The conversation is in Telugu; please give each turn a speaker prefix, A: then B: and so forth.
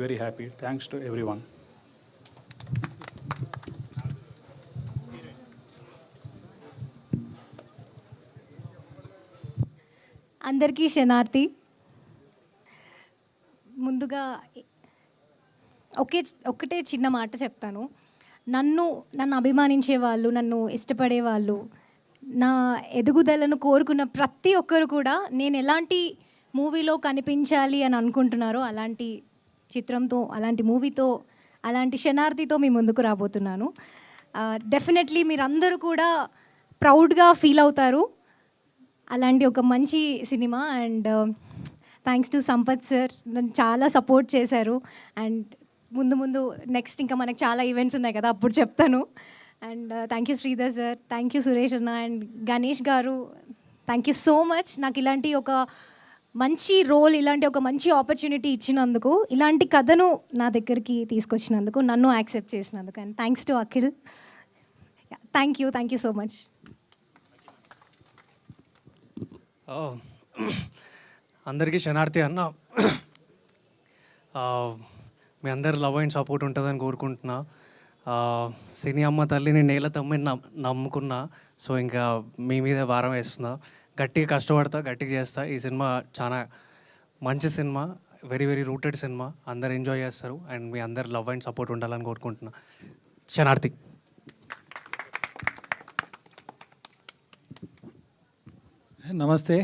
A: very happy. Thanks to everyone.
B: అందరికీ శనార్థి. ముందుగా ఒక్కటే చిన్న మాట చెప్తాను. నన్ను అభిమానించే వాళ్ళు, నన్ను ఇష్టపడే వాళ్ళు, నా ఎదుగుదలను కోరుకున్న ప్రతి ఒక్కరు కూడా నేను ఎలాంటి మూవీలో కనిపించాలి అని అనుకుంటున్నారో అలాంటి చిత్రంతో, అలాంటి మూవీతో, అలాంటి శనార్థితో మీ ముందుకు రాబోతున్నాను. డెఫినెట్లీ మీరందరూ కూడా ప్రౌడ్గా ఫీల్ అవుతారు. అలాంటి ఒక మంచి cinema. And thanks to Sampath sir, నన్ను చాలా సపోర్ట్ చేశారు. అండ్ ముందు నెక్స్ట్ ఇంకా మనకు చాలా ఈవెంట్స్ ఉన్నాయి కదా, అప్పుడు చెప్తాను. And thank you Sridhar sir, thank you Suresh అన్న అండ్ గణేష్ గారు, థ్యాంక్ యూ సో మచ్. నాకు ఇలాంటి ఒక మంచి రోల్, ఇలాంటి ఒక మంచి ఆపర్చునిటీ ఇచ్చినందుకు, ఇలాంటి కథను నా దగ్గరికి తీసుకొచ్చినందుకు, నన్ను యాక్సెప్ట్ చేసినందుకు. And thanks to Akhil. Thank you so much.
C: అందరికీ శనార్థి అన్న. మీ అందరి లవ్ అండ్ సపోర్ట్ ఉంటుందని కోరుకుంటున్నా. సినీ అమ్మ తల్లిని నేల తమ్మిని నమ్ముకున్నా. సో ఇంకా మీ మీద భారం వేస్తున్నా. గట్టిగా కష్టపడతా, గట్టిగా చేస్తా. ఈ సినిమా చాలా మంచి cinema, very very rooted cinema. అందరు ఎంజాయ్ చేస్తారు. అండ్ మీ అందరి లవ్ అండ్ సపోర్ట్ ఉండాలని కోరుకుంటున్నా. శనార్థి.
D: నమస్తే.